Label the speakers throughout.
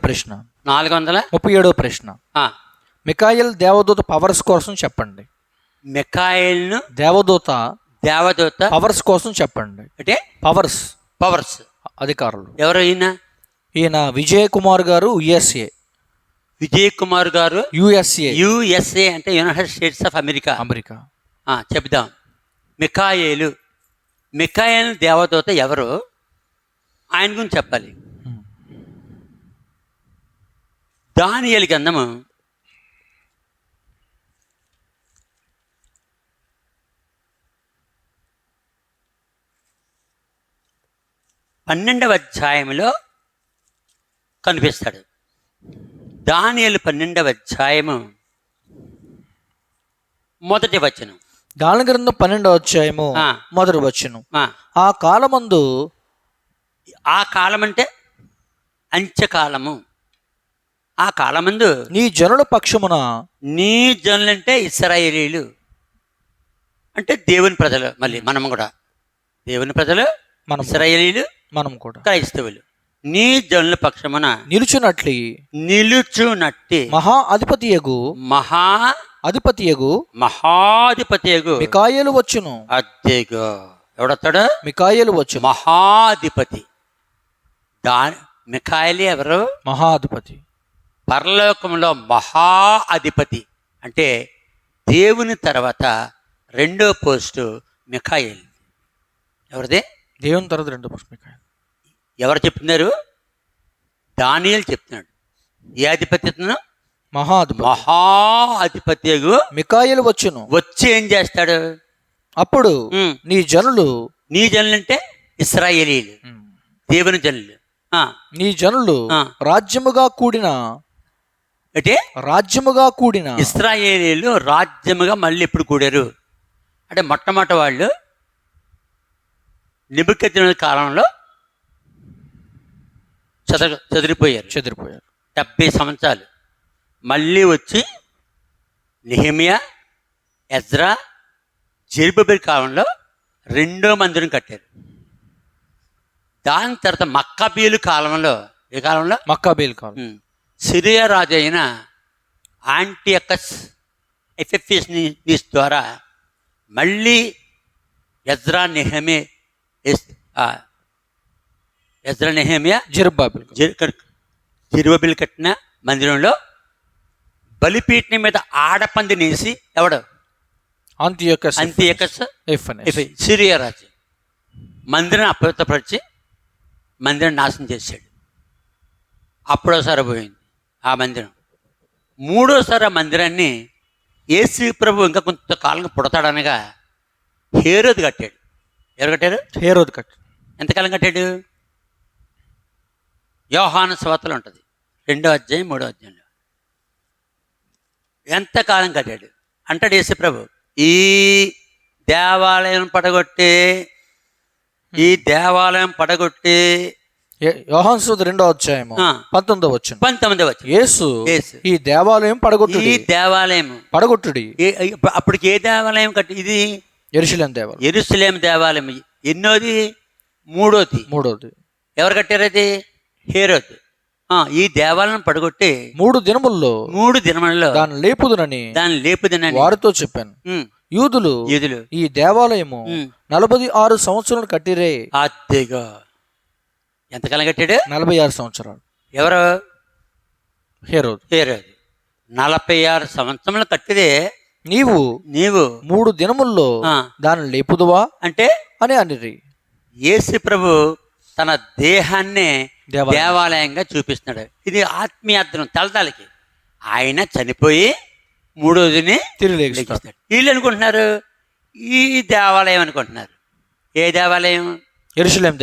Speaker 1: ప్రశ్న.
Speaker 2: 437
Speaker 1: ప్రశ్న. మిఖాయేలు దేవదూత పవర్స్ కోసం చెప్పండి.
Speaker 2: మిఖాయేలును
Speaker 1: దేవదూత
Speaker 2: పవర్స్
Speaker 1: కోసం చెప్పండి.
Speaker 2: అంటే పవర్స్
Speaker 1: అధికారులు
Speaker 2: ఎవరు?
Speaker 1: ఈయన విజయ్ కుమార్ గారు, యుఎస్ఏ.
Speaker 2: విజయ్ కుమార్ గారు యుఎస్ఏ అంటే యునైటెడ్ స్టేట్స్ ఆఫ్ అమెరికా. చెప్దాం. మిఖాయేలు దేవదూత ఎవరు? ఆయన గురించి చెప్పాలి. దానియేలు గ్రంథము 12వ అధ్యాయంలో కనిపిస్తాడు. దానియేలు 12వ అధ్యాయము మొదటి వచనం.
Speaker 1: దాని గ్రంథం 12వ అధ్యాయము మొదటి వచనం. ఆ కాలమందు,
Speaker 2: ఆ కాలం అంటే అంత్యకాలము. ఆ కాలమందు
Speaker 1: నీ జనుల పక్షమున,
Speaker 2: నీ జనులంటే ఇశ్రాయేలీలు అంటే దేవుని ప్రజలు. మళ్ళీ మనం కూడా దేవుని ప్రజలు, ఇశ్రాయేలీలు, మనం కూడా క్రైస్తవులు. నీ జనుల పక్షమున నిలుచునట్టి మహాధిపతియగు
Speaker 1: మిఖాయేలు వచ్చును.
Speaker 2: అదేగో ఎవడొస్తాడు?
Speaker 1: మిఖాయేలు వచ్చును.
Speaker 2: మహాధిపతి. మిఖాయేలు ఎవరు?
Speaker 1: మహాధిపతి.
Speaker 2: పరలోకంలో మహా అధిపతి అంటే దేవుని తర్వాత రెండో పోస్టు మిఖాయేలు. ఎవరిదే?
Speaker 1: దేవుని తర్వాత రెండో పోస్ట్ మిఖాయేలు.
Speaker 2: ఎవరు చెప్తున్నారు? దానియేలు చెప్తున్నాడు. ఏ అధిపత్యతను? మహా అధిపతి
Speaker 1: మిఖాయేలు వచ్చును.
Speaker 2: వచ్చి ఏం చేస్తాడు?
Speaker 1: అప్పుడు నీ జనులు
Speaker 2: అంటే ఇశ్రాయేలీలు, దేవుని జనులు.
Speaker 1: నీ జనులు రాజ్యముగా కూడిన
Speaker 2: ఇశ్రాయేలీలు రాజ్యముగా మళ్ళీ ఎప్పుడు కూడారు అంటే మొట్టమొదటి వాళ్ళు నెబుకద్నెజరు కాలంలో చెదిరిపోయారు 70 సంవత్సరాలు. మళ్ళీ వచ్చి నెహెమియా, ఎజ్రా, జెరుబ్బయలు కాలంలో రెండో మందిరం కట్టారు. దాని తర్వాత మక్కాబీయుల కాలంలో, ఏ కాలంలో?
Speaker 1: మక్కాబీయుల కాలం.
Speaker 2: సిరియా రాజు అయిన యాంటియకస్ ఎఫెఫీస్ ద్వారా మళ్ళీ ఎజ్రా నెహెమియా జెరుబ్బయలు కట్టిన మందిరంలో బలిపీఠం మీద ఆడపంది నేసి ఎవడు? అంతియకస్ సిరియా రాజు మందిరం అపవిత్రపరిచి మందిరం నాశనం చేశాడు. అప్పుడోసారి పోయింది ఆ మందిరం. మూడోసారి ఆ మందిరాన్ని యేసు ప్రభు ఇంకా కొంతకాలంగా పుడతాడనగా హేరోదు కట్టాడు. ఎవరు కట్టారు?
Speaker 1: హేరోదు కట్టాడు.
Speaker 2: ఎంతకాలం కట్టాడు? యోహాను సువార్తలో ఉంటుంది 2వ అధ్యాయం 3వ అధ్యాయంలో. ఎంతకాలం కట్టాడు అంటాడు యేసు ప్రభు. ఈ దేవాలయం పడగొట్టి
Speaker 1: యోహాను సువార్త 2వ అధ్యాయము 19వ వచనం. యేసు ఈ దేవాలయం పడగొట్టుడి.
Speaker 2: అప్పటికి ఏ దేవాలయం కట్టి? ఇది యెరూషలేము దేవాలయం. ఎన్నోది? మూడోది. ఎవరు కట్టారు అది? హేరోదు. ఈ దేవాలయం పడగొట్టి
Speaker 1: 3 దినములలో దాన్ని లేపుదునని వారితో చెప్పాను. యూదులు ఈ దేవాలయము 46 సంవత్సరాలు కట్టిరే.
Speaker 2: అద్దెగా ఎంతకాలం కట్టాడు?
Speaker 1: 46 సంవత్సరాలు.
Speaker 2: ఎవరు?
Speaker 1: హేరోదు.
Speaker 2: 46 సంవత్సరాలు కట్టిదే.
Speaker 1: నీవు 3 దినముల్లో దాన్ని లేపుదువా
Speaker 2: అంటే
Speaker 1: అని అనిరి.
Speaker 2: యేసు ప్రభు తన దేహాన్నే దేవాలయంగా చూపిస్తున్నాడు. ఇది ఆత్మీయార్థం తలతాలకి. ఆయన చనిపోయి 3వ రోజుని
Speaker 1: తిరిగి లేస్తాడు.
Speaker 2: వీళ్ళు అనుకుంటున్నారు ఈ దేవాలయం అనుకుంటున్నారు. ఏ దేవాలయం? యెరూషలేము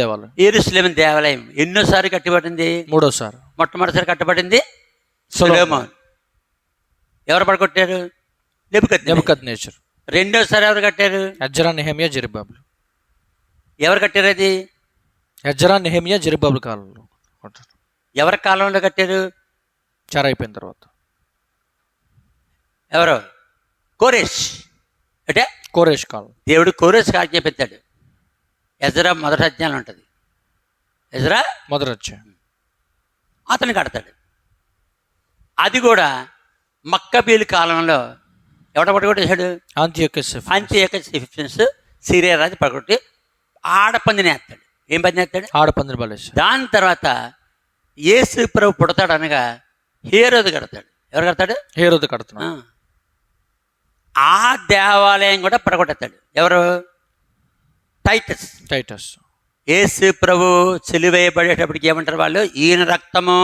Speaker 2: దేవాలయం. ఎన్నోసారి కట్టబడింది?
Speaker 1: 3వసారి.
Speaker 2: మొట్టమొదటిసారి కట్టబడింది సొలొమోను. ఎవరు పడగొట్టారు? నెబుకద్నెజరు. రెండోసారి ఎవరు కట్టారు?
Speaker 1: Ezra, Nehemiah, Zerubbabel.
Speaker 2: ఎవరు కట్టారు అది?
Speaker 1: ఎజ్రా, నెహెమియా, జెరుబ్బయలు కాలంలో.
Speaker 2: ఎవరి కాలంలో కట్టారు?
Speaker 1: చెర అయిపోయిన తర్వాత.
Speaker 2: ఎవరు? కోరేష్. అంటే
Speaker 1: కోరేష్ కాలం.
Speaker 2: దేవుడు కోరేష్ ఆజ్ఞాపించాడు. ఎజ్రా మొదటి అధ్యాయంలో ఉంటుంది. ఎజ్రా
Speaker 1: మొదటి అధ్యాయం.
Speaker 2: అతను కడతాడు. అది కూడా మక్కబీలు కాలంలో ఎవడ పడగొట్టేశాడు? అంత్యోకస్ ఎఫెసియన్స్ సిరియా రాజు పడగొట్టి ఆడపందిని వేస్తాడు. ఏం పంది వేస్తాడు?
Speaker 1: ఆడపందిని బలేశాడు.
Speaker 2: దాని తర్వాత యేసు ప్రభు పుడతాడు అనగా హేరోదు కడతాడు. ఎవరు కడతాడు?
Speaker 1: హేరోదు కడతాడు.
Speaker 2: ఆ దేవాలయం కూడా పడగొట్టేస్తాడు. ఎవరు? టైటస్. యేసు ప్రభు సిలువేయబడేటప్పటికి ఏమంటారు వాళ్ళు? ఈయన రక్తము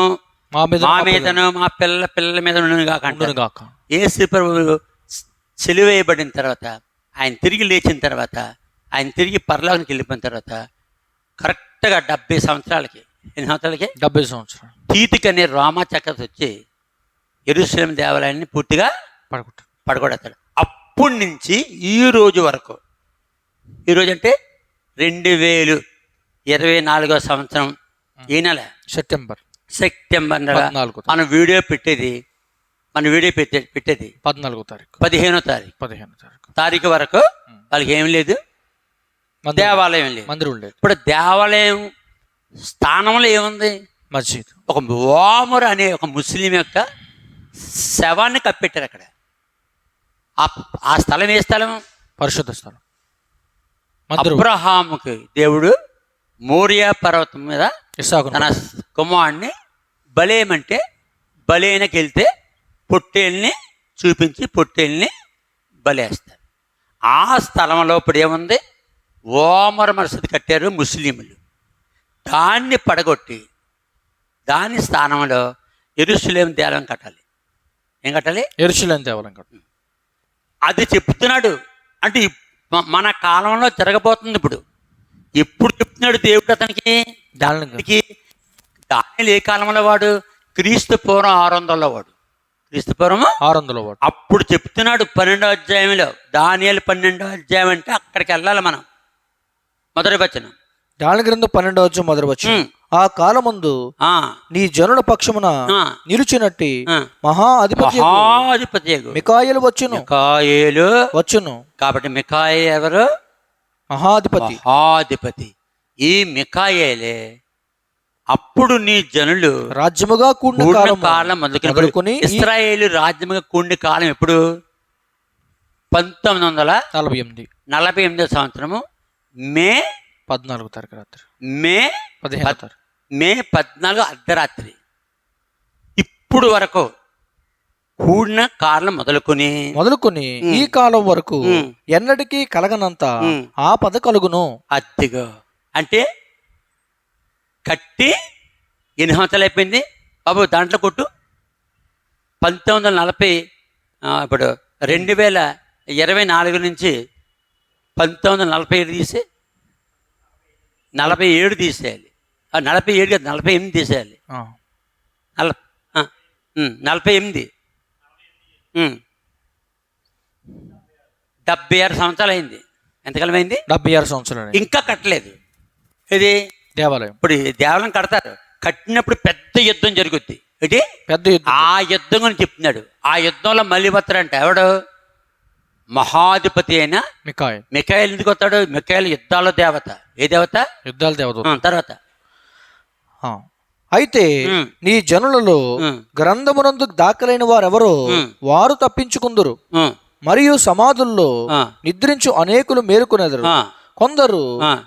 Speaker 2: మా మీదను మా పిల్లల మీద ఉండును గాక. యేసు ప్రభు సిలువేయబడిన తర్వాత, ఆయన తిరిగి లేచిన తర్వాత, ఆయన తిరిగి పరలోకానికి వెళ్ళిపోయిన తర్వాత కరెక్ట్గా 70 సంవత్సరాలకి, ఎన్ని సంవత్సరాలకి? 70 సంవత్సరాలు తీతికి అనే రోమా చక్రవర్తి వచ్చి యెరూషలేము దేవాలయాన్ని పూర్తిగా పడగొడతాడు. అప్పటి నుంచి ఈ రోజు వరకు, ఈరోజు అంటే 2024వ సంవత్సరం ఈ నెల సెప్టెంబర్ మనం వీడియో పెట్టేది 14వ తారీఖు 15వ తారీఖు వరకు వాళ్ళకి ఏం లేదు, దేవాలయం లేదు, మందిరం లేదు. ఇప్పుడు దేవాలయం స్థానంలో ఏముంది? మస్జిద్. ఒక ఓమర్ అనే ఒక ముస్లిం యొక్క శవాన్ని కప్పెట్టారు అక్కడ. ఆ స్థలం ఏ స్థలం? పరిశుద్ధ స్థలం. అబ్రహాముకి దేవుడు మోరియా పర్వతం మీద తన కుమారుడిని బలేమంటే బలేనకి వెళ్తే పొట్టేల్ని చూపించి పొట్టేల్ని బలేస్తారు. ఆ స్థలంలో ఇప్పుడు ఏముంది? ఓమర్ మసీదు కట్టారు ముస్లింలు. దాన్ని పడగొట్టి దాని స్థానంలో యెరూషలేము దేవాలయం కట్టాలి. ఏం కట్టాలి? యెరూషలేము దేవాలయం కట్టాలి. అది చెప్తున్నాడు. అంటే మన కాలంలో జరగబోతుంది. ఎప్పుడు చెప్తున్నాడు దేవుడు అతనికి? దానికి దానిలో ఏ కాలంలో వాడు? క్రీస్తు పూర్వం 600లో వాడు. క్రీస్తు పూర్వం 600లో వాడు. అప్పుడు చెప్తున్నాడు 12వ అధ్యాయంలో, దానియేలు 12వ అధ్యాయం అంటే అక్కడికి వెళ్ళాలి మనం. మొదటి వచనం,
Speaker 1: దాని గ్రంథం 12వ అధ్యాయం మొదటి వచనం. ఆ కాలమందు నీ జనుల పక్షమున నిలుచునట్టి మహా అధిపతి మికాయేలు వచ్చును. కాబట్టి
Speaker 2: మికాయేలు ఎవరు? మహాధిపతి. ఈ మికాయేలే అప్పుడు నీ జనులు
Speaker 1: రాజ్యముగా కూడిన
Speaker 2: కాలం మొదలుకొని ఇశ్రాయేలు రాజ్యముగా కూడిన కాలం ఎప్పుడు? 1948 సంవత్సరము మే 14వ తారీఖు రాత్రి. మే 14 అర్ధరాత్రి. ఇప్పుడు వరకు కూడిన కాలం మొదలుకొని
Speaker 1: ఈ కాలం వరకు ఎన్నటికీ కలగనంత ఆపద కలుగును.
Speaker 2: అద్దిగో అంటే కట్టి ఎన్ని సంవత్సరాలు అయిపోయింది బాబు? దాంట్లో కొట్టు 1940, ఇప్పుడు 2024 నుంచి 1947 తీసి 47 తీసేయాలి. 47 కాదు, 48 తీసేయాలి. 48. 76 సంవత్సరాలు అయింది. ఎంతకాలం అయింది? 76 సంవత్సరాలు. ఇంకా కట్టలేదు. ఇది దేవాలయం. ఇప్పుడు దేవాలయం కడతారు. కట్టినప్పుడు పెద్ద యుద్ధం జరుగుద్ది. ఏంటి పెద్ద యుద్ధం? ఆ యుద్ధం గురించి చెప్తున్నాడు. ఆ యుద్ధంలో మళ్ళీ వస్తాడంట. ఎవడు? మహాధిపతి అయిన మికాయేలు. ఎందుకు వస్తాడు? మికాయేలు యుద్ధాల దేవత. ఏ దేవత? యుద్ధాల దేవత. తర్వాత
Speaker 1: అయితే నీ జనులలో గ్రంథమునందు దాఖలైన వారెవరో వారు తప్పించుకుందరు, మరియు సమాధుల్లో నిద్రించు అనేకులు మేలుకొనెదరు. కొందరు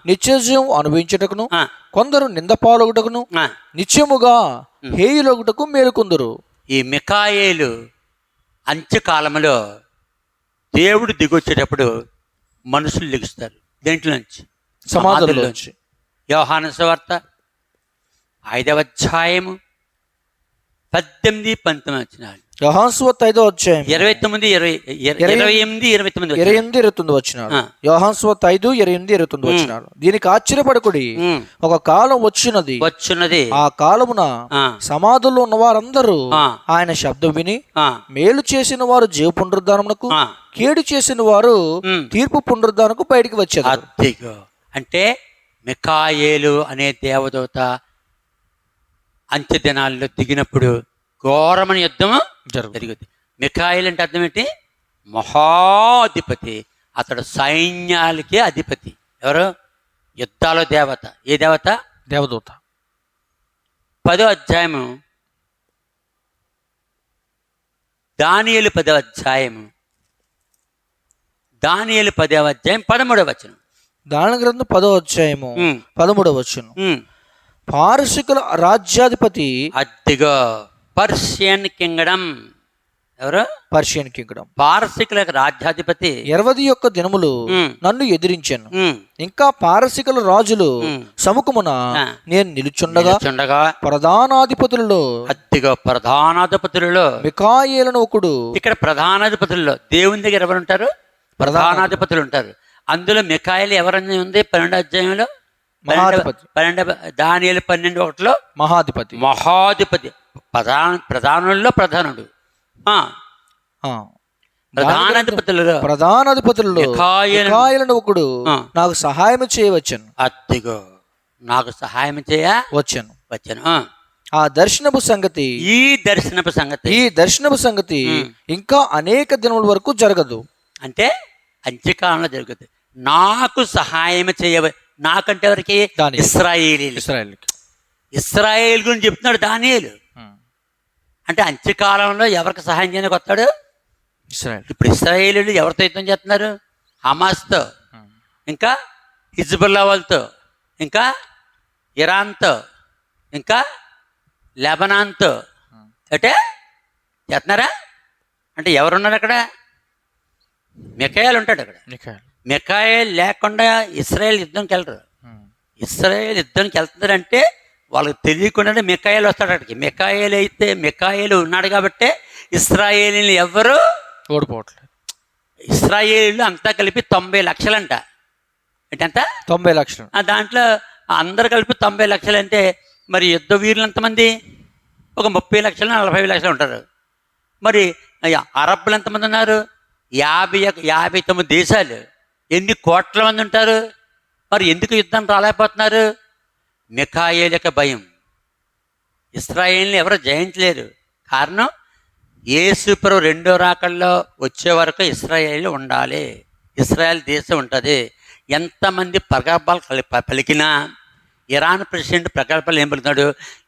Speaker 1: నిత్యజీవం అనుభవించుటకును, కొందరు నిందపాలొగుటకును, నిత్యముగా హేయులొగుటకు మేలుకొందరు.
Speaker 2: ఈ మికాయేలు అంత్యకాలంలో దేవుడు దిగొచ్చేటప్పుడు మనుషులు లెగుస్తారు. దేంట్లో నుంచి? సమాధుల్లోంచి. యోహాను సువార్త 5వ అధ్యాయము 18-19 వచనాలు.
Speaker 1: యోహాను సువార్త 5వ అధ్యాయం
Speaker 2: 28-29
Speaker 1: వచనాలు. యోహాను సువార్త 5:28-29 వచనాలు. దీనికి ఆశ్చర్యపడకుడి, ఒక కాలం వచ్చినది, ఆ కాలమున సమాధుల్లో ఉన్న వారందరూ ఆయన శబ్దం విని మేలు చేసిన వారు జీవ పునరుద్ధానమునకు, కేడు చేసిన వారు తీర్పు పునరుద్ధానకు బయటికి వచ్చారు.
Speaker 2: అంటే మికాయేలు అనే దేవదూత అంత్య దినాల్లో దిగినప్పుడు ఘోరమైన యుద్ధము జరుగుతుంది. మికాయేలు అంటే అర్థం ఏంటి? మహాధిపతి. అతడు సైన్యాలకే అధిపతి. ఎవరు? యుద్ధాల దేవత. ఏ దేవత? దేవదూత. 10వ అధ్యాయము దానియేలు 10వ అధ్యాయం 13వ వచనం.
Speaker 1: దాని గ్రంథం 10వ అధ్యాయము 13వ వచనం. పారసికుల రాజ్యాధిపతి,
Speaker 2: అద్దిగో పర్షియన్ కింగ్డమ్, ఎవరు?
Speaker 1: పర్షియన్ కింగ్డమ్,
Speaker 2: పారసికుల రాజ్యాధిపతి
Speaker 1: 21 దినములు నన్ను ఎదిరించాను. ఇంకా పారసికుల రాజులు సముఖమున నేను నిలుచుండగా ప్రధానాధిపతులలో,
Speaker 2: అద్దిగో ప్రధానాధిపతులలో
Speaker 1: మిఖాయేలను ఒకడు. ఇక్కడ
Speaker 2: ప్రధానాధిపతుల్లో దేవుని దగ్గర ఎవరు ఉంటారు? ప్రధానాధిపతులు ఉంటారు. అందులో మిఖాయేలు ఎవరన్నా ఉంది 12వ అధ్యాయంలో? దానియేలు 12:1 మహాధిపతి, ప్రధానుల్లో ప్రధానుడు.
Speaker 1: ప్రధానాధిపతులలో మిఖాయేలను ఒకడు నాకు సహాయం చేయవచ్చాను.
Speaker 2: అద్దిగో నాకు సహాయం వచ్చాను.
Speaker 1: ఈ దర్శనపు సంగతి ఇంకా అనేక దినముల వరకు జరగదు.
Speaker 2: అంటే అంత్యకాలంలో జరుగుతుంది. నాకు సహాయం నాకంటే ఎవరికి? ఇశ్రాయేలు గురించి చెప్తున్నాడు దానియేలు. అంటే అంత్యకాలంలో ఎవరికి సహాయం చేయడానికి వస్తాడు? ఇప్పుడు ఇశ్రాయేలీలు ఎవరితో యుద్ధం చేస్తున్నారు? హమాస్తో, ఇంకా హిజ్బుల్లా వాళ్ళతో, ఇంకా ఇరాన్తో, ఇంకా లెబనాన్తో అంటే చేస్తున్నారా? అంటే ఎవరున్నారు అక్కడ? మిఖాయేలు ఉంటాడు అక్కడ. మిఖాయేలు లేకుండా ఇశ్రాయేల్ యుద్ధంకి వెళ్ళరు. ఇశ్రాయేల్ యుద్ధంకి వెళ్తున్నారంటే వాళ్ళకి తెలియకుండానే మిఖాయేలు వస్తాడు అక్కడికి. మిఖాయేలు ఉన్నాడు కాబట్టి ఇశ్రాయేలీలు ఎవ్వరు
Speaker 1: ఓడిపోవట్లేదు.
Speaker 2: ఇశ్రాయేలీలు అంతా కలిపి 90 లక్షలంట. ఏంటంత?
Speaker 1: 90 లక్షలు.
Speaker 2: దాంట్లో అందరు కలిపి 90 లక్షలు అంటే మరి యుద్ధ వీరులు ఎంతమంది? ఒక 30 లక్షలు 40 లక్షలు ఉంటారు. మరి అరబ్బులు ఎంతమంది ఉన్నారు? 59 దేశాలు. ఎన్ని కోట్ల మంది ఉంటారు? మరి ఎందుకు యుద్ధం రాలేకపోతున్నారు? మిఖాయేలు యొక్క భయం. ఇశ్రాయేల్ని ఎవరు జయించలేరు. కారణం యేసుప్రభు 2వ రాకల్లో వచ్చే వరకు ఇశ్రాయేలు ఉండాలి, ఇశ్రాయేల్ దేశం ఉంటుంది. ఎంతమంది ప్రగల్భాలు పలికినా ఇరాన్ ప్రెసిడెంట్ ప్రగల్భాలు ఏం పలుకుతున్నాడు?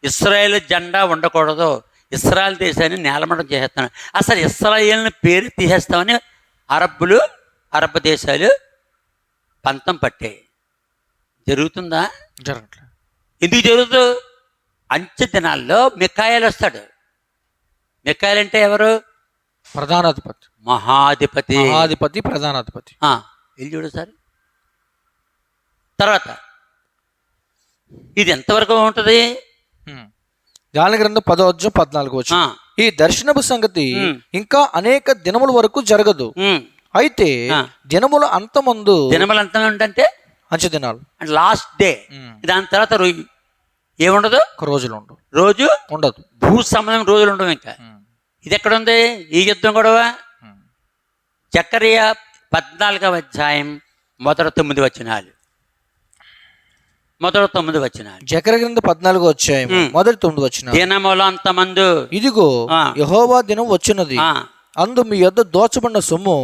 Speaker 2: ఇశ్రాయేల్ జెండా ఉండకూడదు, ఇశ్రాయేల్ దేశాన్ని నేలమట్టం చేసేస్తాను, అసలు ఇశ్రాయేల్ని పేరు తీసేస్తామని అరబ్ దేశాలు పంతం పట్టాయి. జరుగుతుందా?
Speaker 1: జరగట్లేదు.
Speaker 2: ఎందుకు జరుగుతూ? అంచె దినాల్లో మిఖాయేలు వస్తాడు. మిఖాయేలు అంటే ఎవరు?
Speaker 1: ప్రధానాధిపతి, మహాధిపతి, ప్రధానాధిపతి.
Speaker 2: వెళ్ళి చూడు సార్. తర్వాత ఇది ఎంతవరకు ఉంటుంది?
Speaker 1: దాని గ్రంథం 10వ అధ్యాయం 14వ వచనం. ఈ దర్శనపు సంగతి ఇంకా అనేక దినముల వరకు జరగదు. అయితే దినముల అంతమందు,
Speaker 2: దినముల అంతం అంటే
Speaker 1: అంచె దినాలు,
Speaker 2: లాస్ట్ డే. దాని తర్వాత ఏముండదు?
Speaker 1: రోజులు ఉండదు.
Speaker 2: భూ సంబంధం రోజులు ఉండవు. ఇంకా ఇది ఎక్కడుంది? ఈ యుద్ధం కూడా జకరియా 14వ అధ్యాయం మొదటి 9 వచనాలు.
Speaker 1: జకరియా గ్రంథం 14వ అధ్యాయం మొదటి 9 వచనాలు.
Speaker 2: దినముల అంతమందు,
Speaker 1: ఇదిగో యెహోవా దినం వచ్చినది, అందు మీ యొద్ద దోచబడిన సొమ్ము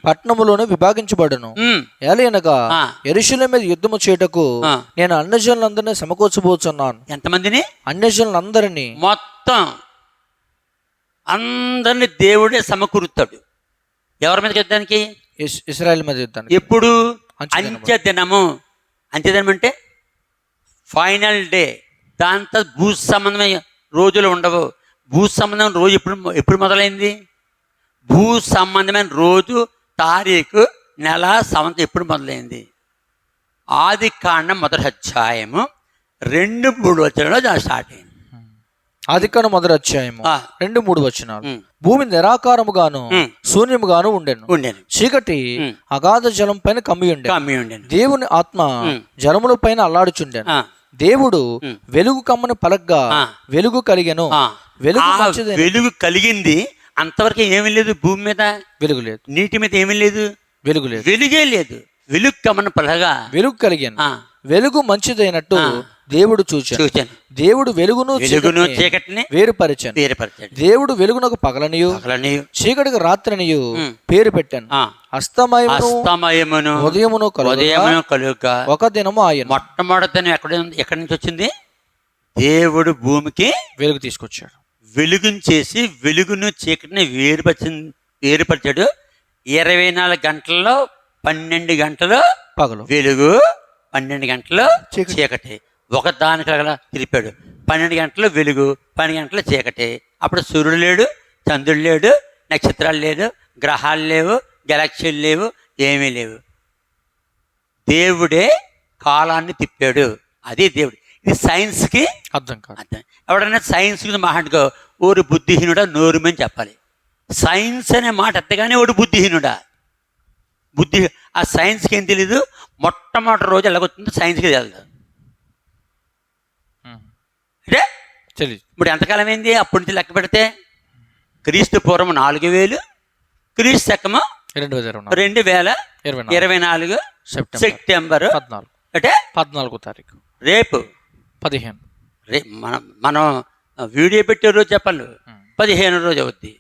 Speaker 1: పట్టణములోనే విభాగించబడను. ఏలయనగా యెరూషలేము మీద యుద్ధము చేయుటకు నేను అన్యజనులందరినీ సమకూర్చబోతున్నాను.
Speaker 2: ఎంతమందిని?
Speaker 1: అన్యజనులందరినీ,
Speaker 2: మొత్తం అందరినీ దేవుడే సమకూరుతాడు. ఎవరి మీద యుద్ధానికి?
Speaker 1: ఇశ్రాయేల్ మీద యుద్ధానికి.
Speaker 2: ఎప్పుడు? అంత్యదినము. అంత్యదినం అంటే ఫైనల్ డే. దాంతో భూ సంబంధమైన రోజులు ఉండవు. భూ సంబంధం రోజు ఎప్పుడు మొదలైంది? భూ సంబంధమైన రోజు, తారీఖు, నెల, సంవత్సరం ఎప్పుడు మొదలైంది? ఆదికాండం 1వ అధ్యాయము 2-3 వచనాల్లో స్టార్ట్ అయింది.
Speaker 1: ఆదికాండం 1వ అధ్యాయము 2-3 వచనాలు. భూమి నిరాకారముగాను శూన్యముగాను ఉండెను. చీకటి అగాధ జలం పైన కమ్మి ఉండెను. దేవుని ఆత్మ జలముల పైన అల్లాడుచుండెను. దేవుడు వెలుగు కమ్మని పలగ్గా వెలుగు కలిగెను.
Speaker 2: వెలుగు కలిగింది. అంతవరకు ఏమీ లేదు భూమి మీద. వెలుగు లేదు. నీటి మీద ఏమీ లేదు. వెలుగే లేదు. వెలుగు కమ్మని పలగా వెలుగు కలిగాను. వెలుగు మంచిదైనట్టు దేవుడు చూచాను. దేవుడు వెలుగును చీకటిని వేరుపరిచాను. దేవుడు వెలుగునకు పగలనియు చీకటికి రాత్రినియు పేరు పెట్టాను. అస్తమయమును ఉదయమును కలుగుగా ఒక దినము ఆయన. మొట్టమొదటి ఎక్కడి నుంచి వచ్చింది? దేవుడు భూమికి
Speaker 1: వెలుగు తీసుకొచ్చాడు.
Speaker 2: వెలుగును చేసి వెలుగును చీకటిని వేరుపరిచాడు. 24 గంటల్లో 12 గంటలు
Speaker 1: పగలు
Speaker 2: వెలుగు, 12 గంటలు చీకటి. ఒకదానికి అలా తిరిపాడు. 12 గంటలు వెలుగు, 12 గంటలు చీకటి. అప్పుడు సూర్యుడు లేడు, చంద్రుడు లేడు, నక్షత్రాలు లేదు, గ్రహాలు లేవు, గెలాక్సీలు లేవు, ఏమీ లేవు. దేవుడే కాలాన్ని తిప్పాడు. అది దేవుడు. ఇది సైన్స్కి
Speaker 1: అర్థం కాదు.
Speaker 2: ఎవడన్నా సైన్స్ గురించి మాట్లాడుకో, ఓరు బుద్ధిహీనుడా నోరుమని చెప్పాలి. సైన్స్ అనే మాట ఎత్తగానే ఓడు బుద్ధిహీనుడా. ఆ సైన్స్కి ఏం తెలీదు. మొట్టమొదటి రోజు ఎలాగొస్తుందో సైన్స్కి తెలియదు. అంటే
Speaker 1: తెలియదు.
Speaker 2: ఇప్పుడు ఎంతకాలం అయింది అప్పటి నుంచి లెక్క పెడితే? క్రీస్తు పూర్వం 4000, క్రీస్తు శకము 2024 సెప్టెంబర్
Speaker 1: 14
Speaker 2: అంటే
Speaker 1: 14వ తారీఖు
Speaker 2: రేపు
Speaker 1: 15.
Speaker 2: మనం వీడియో పెట్టే రోజు చెప్పాలి, 15 రోజు అవుద్ది.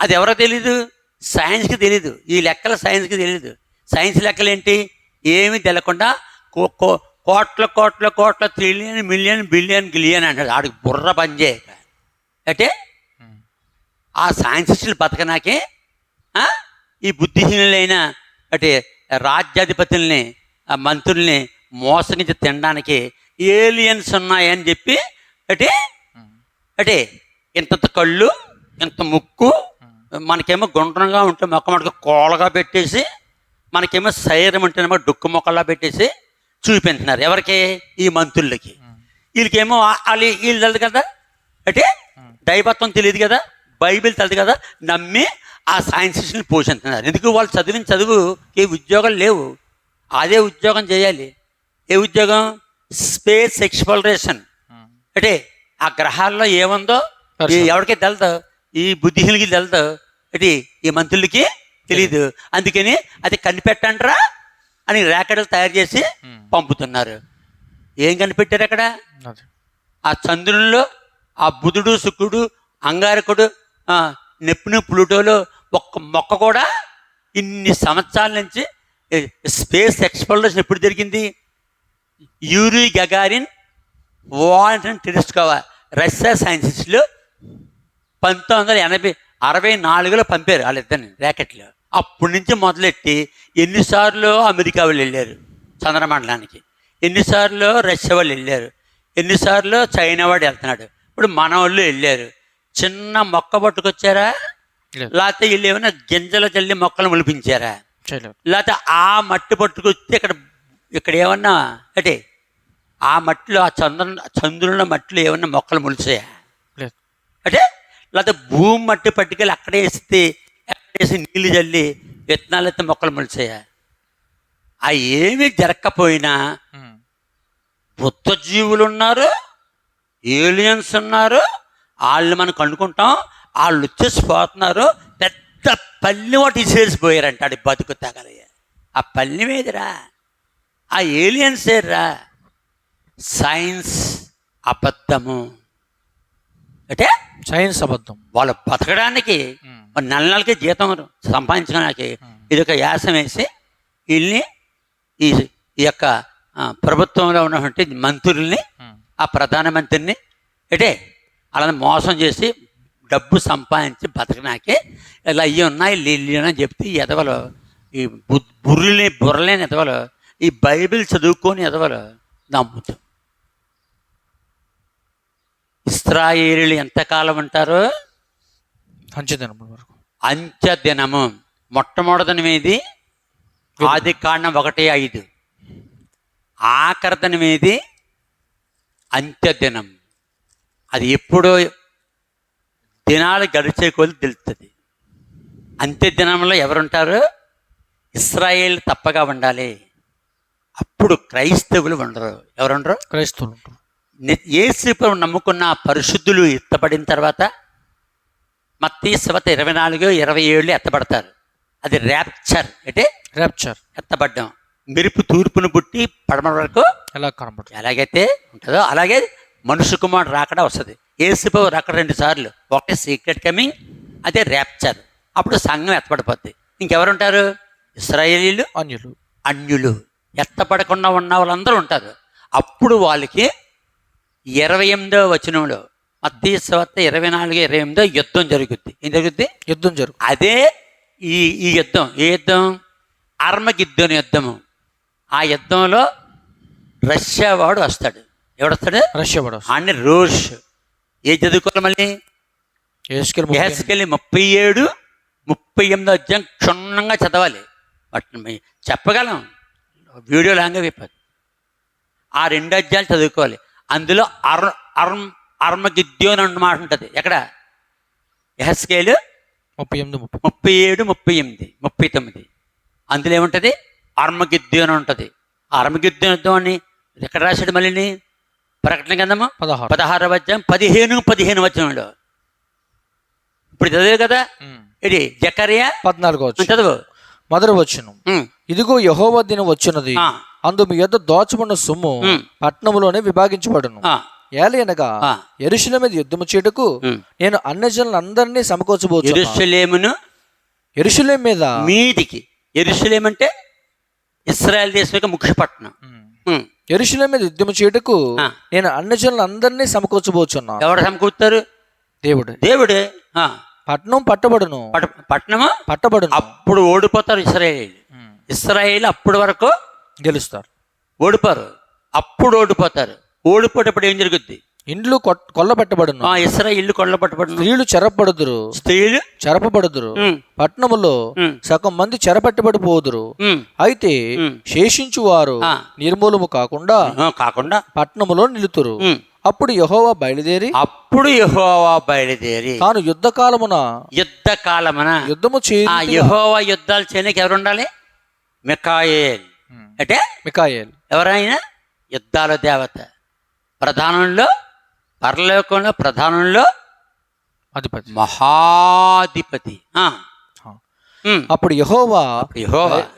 Speaker 2: అది ఎవరో తెలీదు, సైన్స్కి తెలీదు. ఈ లెక్కల సైన్స్కి తెలీదు. సైన్స్ లెక్కలు ఏంటి? ఏమి తెలకుండా కోట్ల కోట్ల కోట్ల ట్రిలియన్ మిలియన్ బిలియన్ గిలియన్ అంటాడు. ఆడికి బుర్ర పనిచేయక అంటే ఆ సైన్సిస్టులు బతకనాకే ఈ బుద్ధిహీనులైన అంటే రాజ్యాధిపతుల్ని, మంత్రుల్ని మోసగించి తినడానికి ఏలియన్స్ ఉన్నాయని చెప్పి అంటే ఇంత కళ్ళు, ఇంత ముక్కు, మనకేమో గుండ్రంగా ఉంటే మొక్క కోలగా పెట్టేసి, మనకేమో శరీరం ఉంటేనేమో డొక్కు మొక్కలా పెట్టేసి చూపించినారు. ఎవరికి? ఈ మంత్రులకి. వీళ్ళకేమో వీళ్ళు తెలియదు కదా, అంటే దైవత్వం తెలియదు కదా, బైబిల్ తెలియదు కదా, నమ్మి ఆ సైన్సిస్ట్ని పోషిస్తున్నారు. ఎందుకు? వాళ్ళు చదివిన చదువుకి ఉద్యోగాలు లేవు. అదే ఉద్యోగం చేయాలి. ఏ ఉద్యోగం? Space exploration. అంటే ఆ గ్రహాల్లో ఏముందో ఎవరికీ తెలదు, ఈ బుద్ధిహీనులకి తెలదు, అంటే ఈ మంత్రులకి తెలీదు. అందుకని అది కనిపెట్టండ్రా అని ర్యాకెట్లు తయారు చేసి పంపుతున్నారు. ఏం కనిపెట్టారు అక్కడ? ఆ చంద్రుల్లో ఆ బుధుడు, శుక్రుడు, అంగారకుడు, నెప్ట్యూన్, ప్లూటోలో ఒక్క మొక్క కూడా ఇన్ని సంవత్సరాల నుంచి స్పేస్ ఎక్స్ప్లోరేషన్ ఎప్పుడు జరిగింది? Uri Gagarin Walton telescope Russia సైంటిస్టులు 1964లో పంపారు వాళ్ళిద్దరిని ర్యాకెట్లు. అప్పటి నుంచి మొదలెట్టి ఎన్నిసార్లు అమెరికా వాళ్ళు వెళ్ళారు చంద్రమండలానికి, ఎన్నిసార్లు రష్యా వాళ్ళు వెళ్ళారు, ఎన్నిసార్లు చైనా వాడు వెళ్తున్నాడు. ఇప్పుడు మన వాళ్ళు వెళ్ళారు. చిన్న మొక్క పట్టుకొచ్చారా? లేకపోతే వీళ్ళు ఏమైనా గింజలు చల్లి మొక్కలు మొలిపించారా? లేకపోతే ఆ మట్టి పట్టుకొస్తే ఇక్కడ ఏమన్నా అంటే ఆ మట్టిలో ఆ చంద్రుల మట్టిలో ఏమన్నా మొక్కలు మొలిచాయా? అంటే లేకపోతే భూమి మట్టి పట్టుకెళ్ళి ఎక్కడేసి నీళ్ళు చల్లి విత్తనాలు అయితే మొక్కలు మొలిచాయా? అవి ఏమీ జరగకపోయినా కొత్త జీవులు ఉన్నారు, ఏలియన్స్ ఉన్నారు, వాళ్ళు మనం కనుక్కుంటాం, వాళ్ళు వచ్చేసి పోతున్నారు. పెద్ద పల్లి వాటి ఇసేసిపోయారంట. అది బతుకు తగలయ్య. ఆ పల్లి మీదరా ఆ ఏలియన్స్ ఏర్రా. సైన్స్ అబద్ధము. అంటే సైన్స్ అబద్ధం. వాళ్ళు బతకడానికి నెలకి జీతం సంపాదించడానికి ఇది ఒక యాసం వేసి వీళ్ళని ఈ యొక్క ప్రభుత్వంలో ఉన్నటువంటి మంత్రుల్ని, ఆ ప్రధానమంత్రిని అంటే అలా మోసం చేసి డబ్బు సంపాదించి బతకనాకే ఇలా అయ్యి ఉన్నాయి ఇల్లు అని చెప్తే ఈ ఎదవలు, ఈ బుర్రలేని ఎదవలు, ఈ బైబిల్ చదువుకొని ఎదవలు నమ్ముతాం. ఇశ్రాయేలీయులు ఎంతకాలం ఉంటారు? అంత్యదినము. మొట్టమొదటిది ఆదికాండం 1:5, ఆఖరిది అంత్యదినం. అది ఎప్పుడో దినాలు గడిచే కొద్ది తెలుస్తుంది. అంత్యదినంలో ఎవరుంటారు? ఇశ్రాయేల్ తప్పగా ఉండాలి. అప్పుడు క్రైస్తవులు ఉండరు. ఎవరుండరు? క్రైస్తవులు ఉంటారు. యేసు నమ్ముకున్న పరిశుద్ధులు ఎత్తబడిన తర్వాత మత్తయి 24:27 ఎత్తబడతారు. అది ర్యాప్చర్. అంటే ర్యాప్చర్, ఎత్తబడ్డం. మెరుపు తూర్పును పుట్టి పడమర వరకు ఎలా కనబడుతుంది, ఎలాగైతే ఉంటుందో అలాగే మనుష్య కుమారుడు రాకడ వస్తుంది. యేసు రాకడ 2 సార్లు. ఒకటి సీక్రెట్ కమింగ్, అదే ర్యాప్చర్. అప్పుడు సంఘం ఎత్తబడిపోద్ది. ఇంకెవరుంటారు? ఇశ్రాయేలీయులు, అన్యులు. ఎత్తపడకుండా ఉన్న వాళ్ళందరూ ఉంటారు. అప్పుడు వాళ్ళకి 28వ వచనంలో మత్తయి సువార్త 24:28 యుద్ధం జరుగుద్ది. ఏం జరుగుద్ది?
Speaker 1: యుద్ధం జరుగు.
Speaker 2: అదే ఈ యుద్ధం. ఏ యుద్ధం? అర్మగిద్దోని యుద్ధము. ఆ యుద్ధంలో రష్యా వాడు వస్తాడు. ఎవడు వస్తాడు?
Speaker 1: రష్యా వాడు.
Speaker 2: అన్ని రోష్ ఏ చదువుకోవాలి మళ్ళీ?
Speaker 1: యెహెజ్కేలు
Speaker 2: 37, 38 అధ్యాయం క్షుణ్ణంగా చదవాలి. వాటిని చెప్పగలం, వీడియో లాంగా అయిపోతుంది. ఆ 2 అధ్యాయాలు చదువుకోవాలి. అందులో అర్మగిద్యోన్ అన్నమాట ఉంటుంది. ఎక్కడ? యెహెజ్కేలు 37, 38, 39. అందులో ఏముంటుంది? అర్మగిద్యోన్ ఉంటుంది. ఆ అర్మగిద్యోన్ యుద్ధం అని ఎక్కడ రాశాడు మళ్ళీ? ప్రకటన గ్రంథము 16వ అధ్యాయం 15 వచనంలో. ఇప్పుడు చదివే కదా. ఇది జకర్యా
Speaker 1: 14వ వచనం
Speaker 2: చదువు.
Speaker 1: మొదటి వచనం. ఇదిగో యెహోవా దినం వచ్చినది, అందు మీ యొద్ద దోచబడిన సొమ్ము పట్టణములోనే విభాగించబడును. ఏలయనగా యెరూషలేము మీద యుద్ధము చేయుటకు నేను అన్యజనులందరినీ సమకూర్చబోతున్నాను. యెరూషలేము మీద మీదికి.
Speaker 2: యెరూషలేము అంటే ఇశ్రాయేల్ దేశం యొక్క ముఖ్య పట్టణం.
Speaker 1: యెరూషలేము మీద యుద్ధము చేయుటకు నేను అన్యజనులందరినీ సమకూర్చబోతున్నాను.
Speaker 2: ఎవరు సమకూర్తారు? దేవుడే.
Speaker 1: పట్టణం పట్టబడును.
Speaker 2: పట్టణము
Speaker 1: పట్టబడును.
Speaker 2: అప్పుడు ఓడిపోతారు ఇశ్రాయేలు అప్పుడు వరకు
Speaker 1: గెలుస్తారు.
Speaker 2: ఓడిపోరు. అప్పుడు ఓడిపోతారు. ఓడిపోయేటప్పుడు ఏం జరుగుద్ది?
Speaker 1: ఇండ్లు కొల్లబెట్టబడును.
Speaker 2: ఇశ్రాయేలు కొల్లబెట్టబడును.
Speaker 1: స్త్రీలు చెరపబడుదురు. చెరపబడుదురు. పట్టణములో సగం మంది చెరపట్టబడిపోదురు. అయితే శేషించు వారు నిర్మూలము కాకుండా పట్టణములో నిలుతురు. అప్పుడు యెహోవా బయలుదేరి తాను యుద్ధ కాలమున యుద్ధము చేయ
Speaker 2: యెహోవా యుద్ధాలు చేయడానికి ఎవరు ఉండాలి? మికాయేల్. అంటే
Speaker 1: మికాయేల్
Speaker 2: ఎవరైనా యుద్ధాల దేవత. ప్రధానంలో, పరలోకంలో ప్రధానంలో
Speaker 1: అధిపతి,
Speaker 2: మహాధిపతి.
Speaker 1: అప్పుడు యెహోవా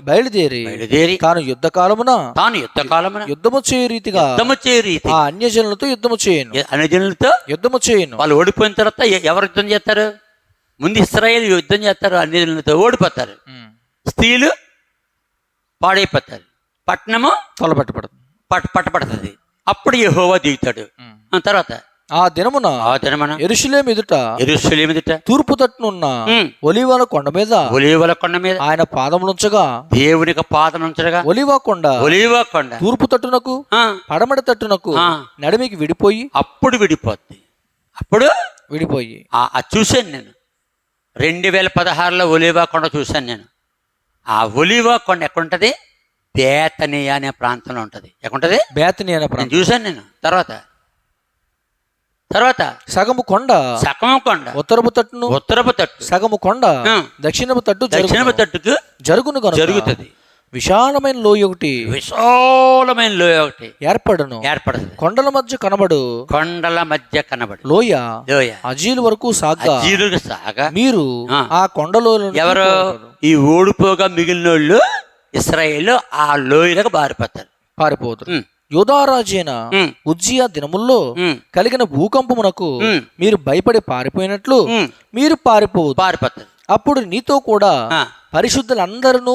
Speaker 1: బయలుదేరి తాను యుద్ధ కాలమున యుద్ధము చేయు రీతిగా ఆ అన్యజనులతో యుద్ధము చేయను.
Speaker 2: వాళ్ళు ఓడిపోయిన తర్వాత ఎవరు యుద్ధం చేస్తారు? ముందు ఇశ్రాయేలు యుద్ధం చేస్తారు, అన్యజనులతో ఓడిపోతారు. స్త్రీలు పాడైపోతారు. పట్టణము పట్టబడుతుంది. అప్పుడు యెహోవా దిగుతాడు. తర్వాత
Speaker 1: ఆ దినమున యెరూషలేము ఎదుట తూర్పు తట్టునున్న ఒలీవల కొండ మీద ఆయన పాదములుంచగా
Speaker 2: దేవునికి పాదములుంచగా
Speaker 1: ఒలీవ కొండ తూర్పు తట్టునకు పడమటి తట్టునకు నడిమికి విడిపోయి అప్పుడు విడిపోయి
Speaker 2: చూశాను నేను. 2016లో ఒలీవ కొండ చూశాను నేను. ఆ ఒలీవ కొండ ఎక్కడుంటది? బేతనియా అనే ప్రాంతంలో ఉంటది. ఎక్కడుంటది?
Speaker 1: బేతనియా అనే ప్రాంతం
Speaker 2: చూశాను నేను. తర్వాత
Speaker 1: సగము కొండ ఉత్తరపు తట్టు సగము కొండ దక్షిణపు తట్టుకు జరుగుతుంది. విశాలమైన లోయ ఒకటి ఏర్పడదు. కొండల మధ్య కనబడు లోయ అజీలు వరకు సాగా మీరు ఆ కొండలో
Speaker 2: ఎవరు? ఈ ఓడిపోగా మిగిలిన వాళ్ళు ఇశ్రాయేలు ఆ లోయలకు పారిపోతారు.
Speaker 1: యోధారాజైన ఉజ్జియా దినముల్లో కలిగిన భూకంపమునకు మీరు భయపడి పారిపోయినట్లు మీరు పారిపోతారు. అప్పుడు నీతో కూడా పరిశుద్ధులందరూ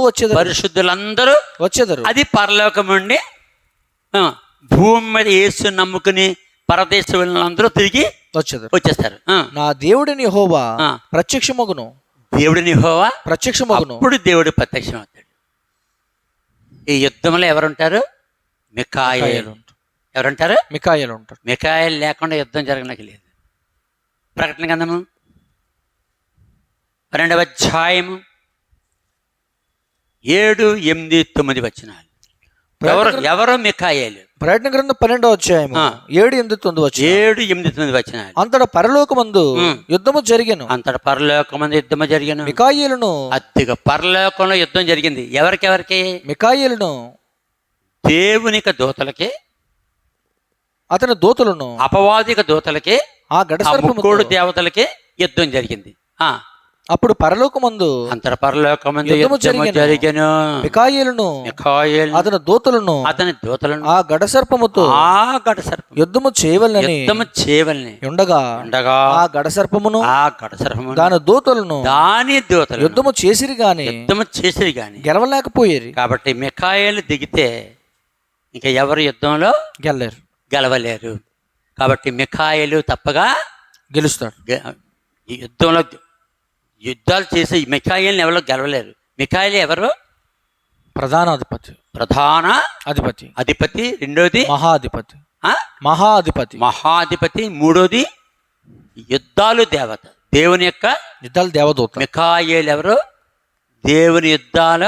Speaker 1: వచ్చేదరు.
Speaker 2: అది పరలోకం నుండి భూమి మీద యేసు నమ్ముకుని పరదేశ వెళ్ళినందరూ తిరిగి వచ్చేస్తారు.
Speaker 1: నా దేవుడిని యెహోవా ప్రత్యక్షమగును.
Speaker 2: అప్పుడు దేవుడు ప్రత్యక్షమవుతాడు. ఈ యుద్ధంలో ఎవరుంటారు? మికాయేలు. ఎవరుంటారు?
Speaker 1: మికాయేలు ఉంటారు.
Speaker 2: మికాయేలు లేకుండా యుద్ధం జరగడానికి లేదు. ప్రకటన గ్రంథము 12వ అధ్యాయము 7, 8, 9 వచనాలు. ఎవరు మికాయేలు?
Speaker 1: ప్రకటన గ్రంథం 12వ అధ్యాయము 7, 8, 9 వచనాలు. అంతటా పరలోకమందు యుద్ధము జరిగెను. మికాయేలును
Speaker 2: అత్తిగా పరలోకంలో యుద్ధం జరిగింది. ఎవరికి?
Speaker 1: మికాయేలును
Speaker 2: దేవునిక దూతలకి,
Speaker 1: అతని దూతలను
Speaker 2: అపవాదిక దూతలకి,
Speaker 1: ఆ గడసర్పముకోడు
Speaker 2: దేవతలకి యుద్ధం జరిగింది.
Speaker 1: అప్పుడు పరలోకమందు
Speaker 2: యుద్ధము జరిగెను.
Speaker 1: మికాయేలును అతని దూతలను ఆ గడసర్పముతో యుద్ధము చేయవలెనని ఉండగా ఆ గడసర్పమును దాని దూతలను యుద్ధము చేసిరి గాని గెలవలేకపోయేది.
Speaker 2: కాబట్టి మికాయేలు దిగితే ఇంకా ఎవరు యుద్ధంలో గెలవలేరు. కాబట్టి మికాయేలు తప్పగా
Speaker 1: గెలుస్తాడు.
Speaker 2: ఈ యుద్ధంలో యుద్ధాలు చేసే మిఖాయిల్ని ఎవరో గెలవలేరు. మిఖాయిలు ఎవరు?
Speaker 1: ప్రధాన అధిపతి.
Speaker 2: అధిపతి. రెండోది
Speaker 1: మహాధిపతి.
Speaker 2: మహాధిపతి. మూడోది యుద్ధాలు దేవత, దేవుని యొక్క
Speaker 1: యుద్ధాలు దేవదూత.
Speaker 2: మిఖాయేలు ఎవరు? దేవుని యుద్ధాల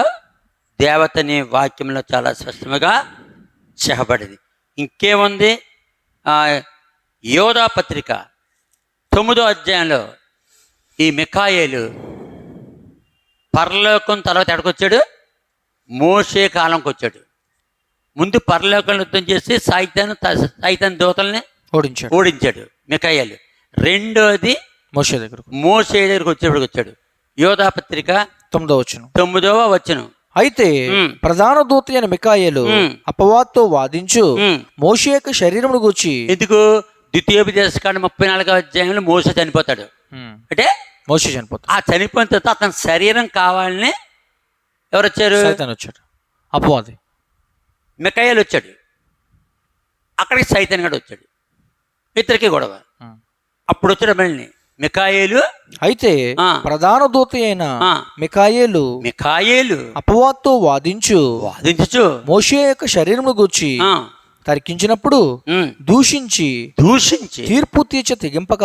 Speaker 2: దేవత అనే వాక్యంలో చాలా స్పష్టంగా చెప్పబడింది. ఇంకేముంది? యోధా పత్రిక 9వ అధ్యాయంలో ఈ మిఖాయేలు పరలోకం తర్వాత ఎక్కడికొచ్చాడు? మోషే కాలంకి వచ్చాడు. ముందు పరలోకం యుద్ధం చేసి సైతాన్ దూతల్ని ఓడించాడు మిఖాయేలు. రెండోది మోషే దగ్గరకు వచ్చాడు. యోధా పత్రిక 9వ వచనం.
Speaker 1: అయితే ప్రధాన దూత అయిన మిఖాయేలు అపవాదుతో వాదించు మోషే యొక్క శరీరమును గూర్చి.
Speaker 2: ఎందుకు? ద్వితీయోపదేశకాండ 34వ అధ్యాయంలో మోషే చనిపోతాడు. అంటే
Speaker 1: మోషే చనిపోతాడు.
Speaker 2: ఆ చనిపోయిన తర్వాత అతని శరీరం కావాలని ఎవరు వచ్చారు?
Speaker 1: సైతాన్ వచ్చాడు. అపవాది
Speaker 2: మిఖాయేలు వచ్చాడు. అక్కడికి సైతాన్ గడు వచ్చాడు. ఇద్దరికి గొడవ. అప్పుడు వచ్చాడు మళ్ళీ మిఖాయేలు.
Speaker 1: అయితే ప్రధాన దూత అయిన మిఖాయేలు అపవాదుతో వాదించు మోషే యొక్క శరీరమును గూర్చి తర్కించినప్పుడు దూషించి తీర్పు తీర్చ తెగింపక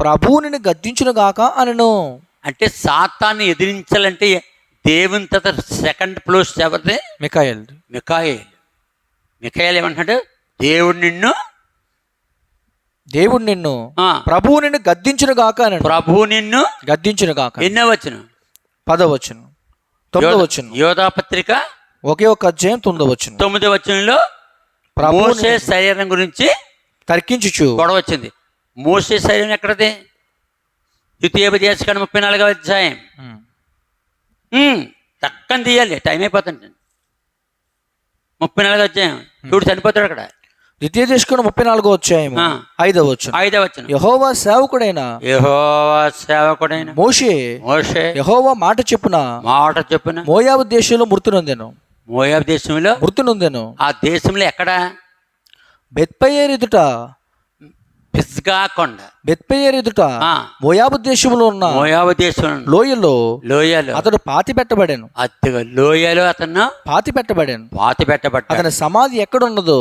Speaker 1: ప్రభువుని గద్దించును గాక అనను.
Speaker 2: అంటే సాతాన్ని ఎదిరించాలంటే దేవుని తర్వాత సెకండ్ ప్లేస్ ఎవరిది? మిఖాయేలు ఏమంటాడు? దేవుడు నిన్ను ప్రభువు నిన్ను గద్దించును గాక అని. ప్రభువు నిన్ను
Speaker 1: గద్దించును గాక.
Speaker 2: ఎన్నో వచనం?
Speaker 1: 10వ వచనం. 9వ వచనం.
Speaker 2: యోధా పత్రిక
Speaker 1: ఒకే ఒక అధ్యాయం 9వ వచనం.
Speaker 2: 9వ వచనంలో మోషే శరీరం గురించి
Speaker 1: తర్కించుచు
Speaker 2: గొడవ వచ్చింది. మోషే శరీరం ఎక్కడది? ద్వితీయోపదేశకాండ 34వ అధ్యాయం. తక్కని తీయాలి, టైం అయిపోతుంది. 34వ అధ్యాయం. చూడు చనిపోతాడు అక్కడ.
Speaker 1: ద్వితీయోపదేశకాండ 34వ అధ్యాయం 5వ వచనం. యెహోవా సేవకుడైన మోషే యెహోవా మాట చెప్పున మోయాబు దేశంలో మృతి నొందెను.
Speaker 2: ఆ దేశంలో ఎక్కడ?
Speaker 1: బెత్పయేరు ఎదుట మోయాబు దేశంలో ఉన్న లోయలో అతడు పాతి పెట్టబడాను. అతని సమాధి ఎక్కడ ఉన్నదో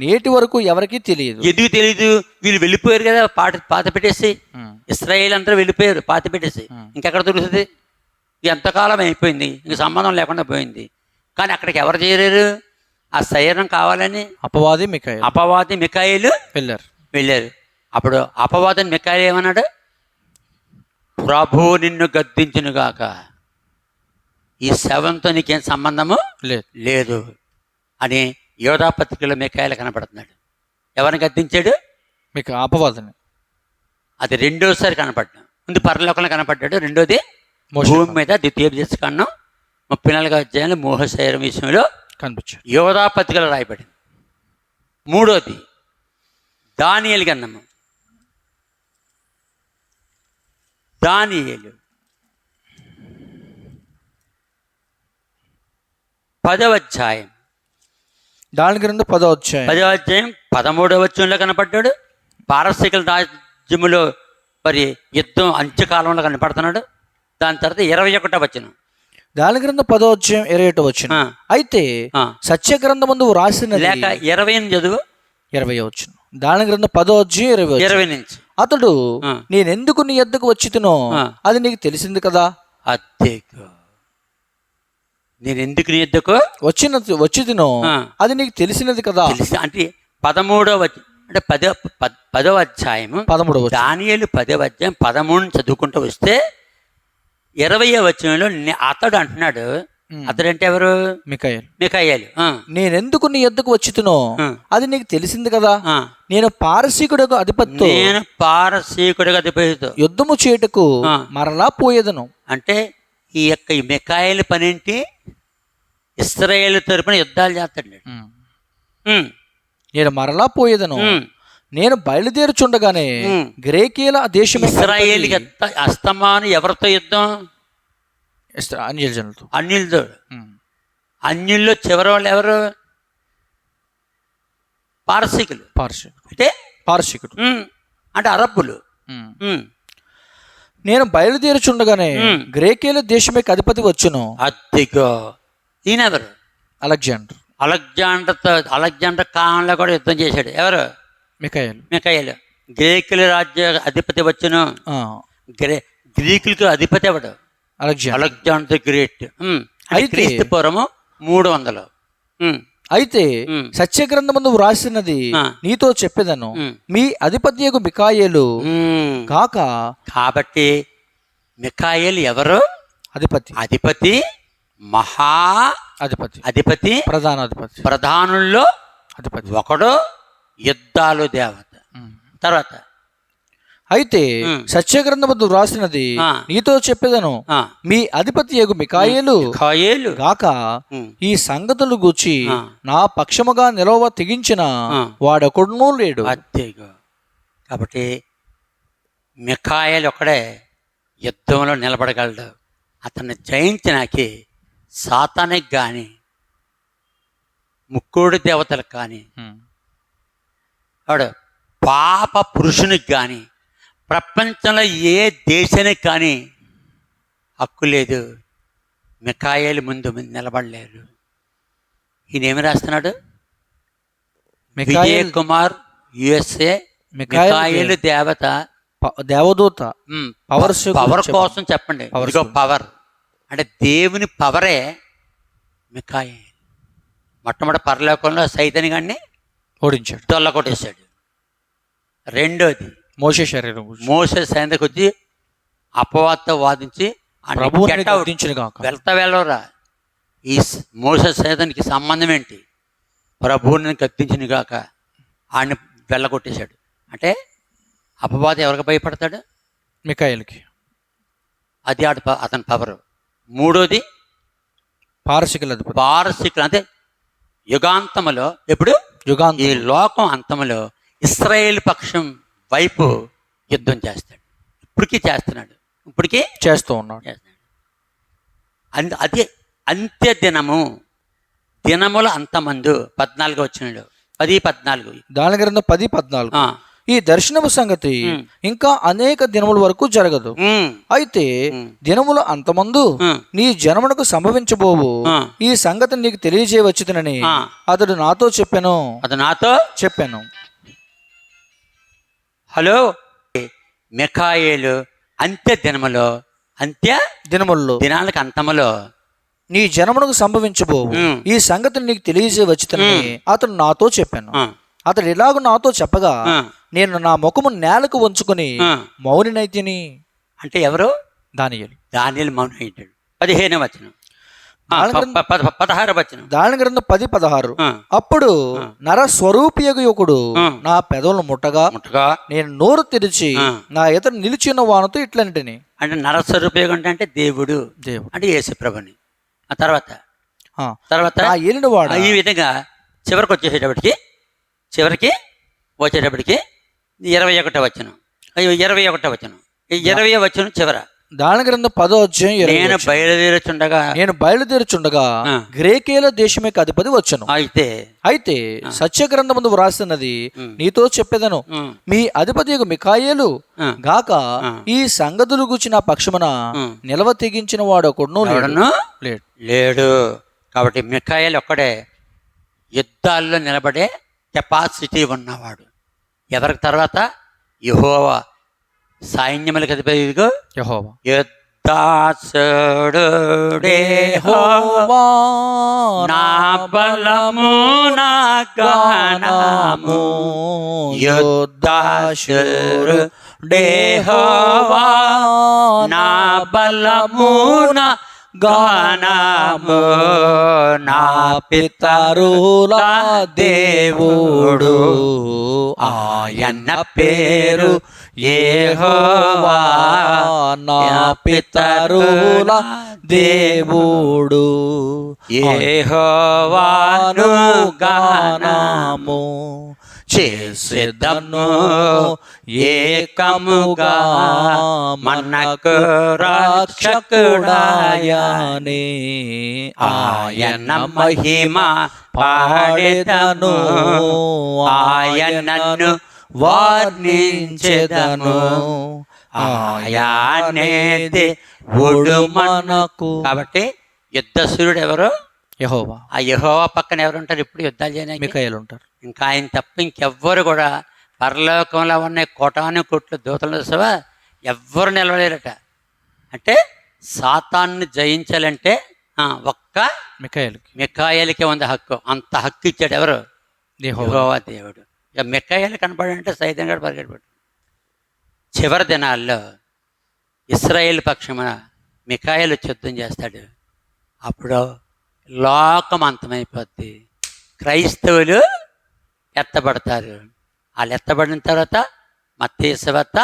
Speaker 1: నేటి వరకు ఎవరికి తెలియదు.
Speaker 2: ఎందుకు తెలియదు? వీళ్ళు వెళ్ళిపోయారు కదా పాత పెట్టేసి. ఇశ్రాయేలు అందరూ వెళ్ళిపోయారు పాతి పెట్టేసి. ఇంకెక్కడ దొరుకుతుంది? ఎంతకాలం అయిపోయింది, ఇంక సంబంధం లేకుండా పోయింది. కానీ అక్కడికి ఎవరు చేరారు? ఆ శరీరం కావాలని అపవాది మిఖాయేలు వెళ్ళారు. అప్పుడు అపవాదిని మిఖాయేలు ఏమన్నాడు? ప్రభు నిన్ను గద్దించును గాక, ఈ శవంతో నీకేం సంబంధము లేదు అని యోధా పత్రికలో మిఖాయేలు కనపడుతున్నాడు. ఎవరిని గద్దించాడు?
Speaker 1: అపవాదిని.
Speaker 2: అది రెండోసారి కనపడ్డాడు. ముందు పరలోకంలో కనపడ్డాడు. రెండోది భూమి మీద ద్వితీయోపదేశకాండం 34వ అధ్యాయంలో మోషే శరీరం విషయంలో
Speaker 1: కనిపించాడు.
Speaker 2: యోధా పత్రికలో రాయబడింది. మూడోది దానియేలు గ్రంథము. దానియేలు 10వ అధ్యాయం.
Speaker 1: దాని గ్రంథం 10వ అధ్యాయం
Speaker 2: 13వ వచనంలో కనపడ్డాడు. పారసీకుల రాజ్యములో మరి యుద్ధం అంత్యకాలంలో కనపడుతున్నాడు. దాని తర్వాత 21వ వచనం.
Speaker 1: దాని గ్రంథం 10వ అధ్యాయం 21వ వచనం. అయితే సత్య గ్రంథమందు రాసినది
Speaker 2: లేక 20 చదువు.
Speaker 1: 20వ వచనం. దాని గ్రంథం 10వ అధ్యాయం 20 నుంచి. అతడు నేనెందుకు నీ యొద్దకు వచ్చితునో అది నీకు తెలిసింది కదా.
Speaker 2: నేను ఎందుకు నీ యొద్దకు
Speaker 1: వచ్చితునో అది నీకు తెలిసినది కదా.
Speaker 2: అంటే 13వ అంటే 10వ అధ్యాయం
Speaker 1: 13వ
Speaker 2: దానియేలు 10వ అధ్యాయం 13 చదువుకుంటూ వస్తే 20వ వచనంలో అతడు అంటున్నాడు. అతడంటే ఎవరు? మిఖాయేలు.
Speaker 1: నేనెందుకు నీ యొద్దకు వచ్చితునో అది నీకు తెలిసింది కదా. నేను పారసీకుడకు అధిపతితో యుద్ధము చేయుటకు మరలా పోయేదను.
Speaker 2: అంటే ఈ యొక్క మిఖాయేలు పనేంటి? ఇశ్రాయేలు తరపున యుద్ధాలు చేస్తాడు.
Speaker 1: నేను మరలా పోయేదను. నేను బయలుదేరుచుండగానే గ్రేకీల దేశం
Speaker 2: ఇశ్రాయేలుకి అస్తమాను ఎవరితో యుద్ధం? అన్యులతో. అన్యుల్లో చివరి వాళ్ళు ఎవరు? పారసీకులు. అంటే అరబ్బులు. ఉమ్.
Speaker 1: నేను బయలుదేరుచుండగానే గ్రేకేల దేశమేకి అధిపతి వచ్చును.
Speaker 2: అదిగో ఈయనెవరు?
Speaker 1: అలెగ్జాండర్.
Speaker 2: అలెగ్జాండర్ కాలంలో కూడా యుద్ధం చేశాడు. ఎవరు? మిఖాయేలు. గ్రీకుల రాజ్య అధిపతి వచ్చును. గ్రీకులకు అధిపతి ఎవడు? Alexander great. క్రీస్తు పూర్వము 300.
Speaker 1: అయితే సత్యగ్రంథమందు వ్రాసినది నీతో చెప్పేదను, మీ అధిపత్యకు మిఖాయేలు కాక.
Speaker 2: కాబట్టి మిఖాయేలు ఎవరు? అధిపతి, మహా అధిపతి, ప్రధానుల్లో అధిపతి ఒకడు, యుద్ధాలు దేవత. తర్వాత
Speaker 1: అయితే సత్యగ్రంథమందు వ్రాసినది నీతో చెప్పేదను, మీ అధిపత్యకు మిఖాయేలు గాక ఈ సంగతులు గూర్చి నా పక్షముగా నిలవ తెగించిన వాడొకడునూ లేడు.
Speaker 2: కాబట్టి మిఖాయేలు ఒకడే యుద్ధంలో నిలబడగలడు. అతన్ని జయించినాకి సాతానికి కానీ ముక్కోడి దేవతలకు కానీ వాడు పాప పురుషునికి కానీ ప్రపంచంలో ఏ దేశానికి కానీ హక్కు లేదు. మిఖాయేలు ముందు నిలబడలేరు. ఈయన ఏమి రాస్తున్నాడు? విజయ్ కుమార్ USA. మిఖాయేలు
Speaker 1: దేవదూత.
Speaker 2: పవర్ కోసం చెప్పండి. పవర్ అంటే దేవుని పవరే మిఖాయేలు. మొట్టమొదటి పరలోకంలో సైతాన్ని గాన్ని
Speaker 1: ఓడించాడు,
Speaker 2: కొట్టేశాడు. రెండోది
Speaker 1: మోషే శరీరం,
Speaker 2: మోషే సైన్యకు వచ్చి అపవాదతో వాదించి వెళ్ళరా, ఈ మోషే సైతానికి సంబంధం ఏంటి? ప్రభువుని గద్దించిన గాక ఆడిని వెళ్ళగొట్టేశాడు. అంటే అపవాదం ఎవరికి భయపడతాడు?
Speaker 1: మిఖాయేలుకి.
Speaker 2: అది అతని పవర్. మూడోది పారసికులు. అంటే యుగాంతములో, ఎప్పుడు ఈ లోకం అంతములో ఇశ్రాయేలు పక్షం వైపు యుద్ధం చేస్తాడు. ఇప్పటికీ చేస్తున్నాడు, ఇప్పటికీ
Speaker 1: చేస్తూ ఉన్నాడు.
Speaker 2: అది అంత్య దినముల అంతమందు 14 వచ్చినాడు. 10-14
Speaker 1: దాని గ్రంథం 10-14. ఈ దర్శనము సంగతి ఇంకా అనేక దినముల వరకు జరగదు. అయితే దినముల అంతమందు నీ జనమునకు సంభవించబోవు ఈ సంగతి నీకు తెలియజేయవచ్చునని అతడు నాతో చెప్పాను.
Speaker 2: హలో, మిఖాయేలు అంత్య దినాలకు అంతములో
Speaker 1: నీ జనమునకు సంభవించబోవు ఈ సంగతిని నీకు తెలియజేయవచ్చునని అతడు నాతో చెప్పాను. అతడు ఇలాగ నాతో చెప్పగా నేను నా ముఖము నేలకు వంచుకొని మౌనినైతిని.
Speaker 2: అంటే ఎవరు?
Speaker 1: దానియేలు
Speaker 2: మౌనైతాడు. 15వ వచనం, 16వ వచనం.
Speaker 1: దాని గ్రంథం 10-16. అప్పుడు నర స్వరూపియగు యువకుడు నా పెదవులను ముట్టగా నేను నోరు తెరిచి నా ఎదురు నిలిచిన వానతో ఇట్లంటిని.
Speaker 2: అంటే నర స్వరూపియగు అంటే దేవుడు అంటే యేసు ప్రభుని. ఆ తర్వాత
Speaker 1: ఏలినవాడు
Speaker 2: ఈ విధంగా చివరికి వచ్చేటప్పటికి 21వ వచనం. 21వ వచనం. 20వ వచనం చివర
Speaker 1: దాని గ్రంథం 10వ అధ్యాయం.
Speaker 2: నేను బయలుదేరుచుండగా
Speaker 1: గ్రేకేల దేశమేకి అధిపతి వచ్చును. అయితే సత్య గ్రంథమందు వ్రాసినది నీతో చెప్పేదను, మీ అధిపతి మిఖాయేలు గాక ఈ సంగతులు గూర్చి నా పక్షమున నిలవ తెగించిన వాడు ఒకడును
Speaker 2: లేడు. కాబట్టి మిఖాయేలు ఒక్కడే యుద్ధాల్లో నిలబడే కెపాసిటీ ఉన్నవాడు. ఎవరికి తర్వాత? యెహోవా సైన్యములకు అధిపతి
Speaker 1: యెహోవా.
Speaker 2: యుద్ధాసుడు యెహోవా నా బలము నా గానము. యుద్ధాసుడు యెహోవా నా బలము నా గానము. నా పితరుల దేవుడు ఆయన పేరు యెహోవా. నా పితరుల దేవుడు యెహోవాను గానము చేసేదను ఏకముగా మనకు రక్షకుడాయనే. ఆయన మహిమ పాడెదను ఆయనను
Speaker 1: వర్ణించెదను ఆయనే దేవుడు మనకు.
Speaker 2: కాబట్టి యుద్ధశూరుడు ఎవరు?
Speaker 1: యెహోవా.
Speaker 2: ఆ యెహోవా పక్కన ఎవరు ఉంటారు? ఇప్పుడు యుద్ధాలు చేయడానికి
Speaker 1: మిఖాయేలు ఉంటారు.
Speaker 2: ఇంకా ఆయన తప్ప ఇంకెవ్వరు కూడా పరలోకంలో ఉన్న కోటాను కోట్ల దూతలు చూసావా, ఎవ్వరు నిలవలేరట. అంటే సాతాన్ని జయించాలంటే ఒక్క మిఖాయేలుకే ఉంది హక్కు. అంత హక్కు ఇచ్చాడు ఎవరు? యెహోవా దేవుడు. ఇక మిఖాయేలు కనపడంటే సైతం కూడా పరిగెట్టబడి చివరి దినాల్లో ఇశ్రాయేలు పక్షమున మిఖాయేలు యుద్ధం చేస్తాడు. అప్పుడు లోకం అంతమైపోద్ది, క్రైస్తవులు ఎత్తబడతారు. వాళ్ళు ఎత్తబడిన తర్వాత మత్తయి సువార్త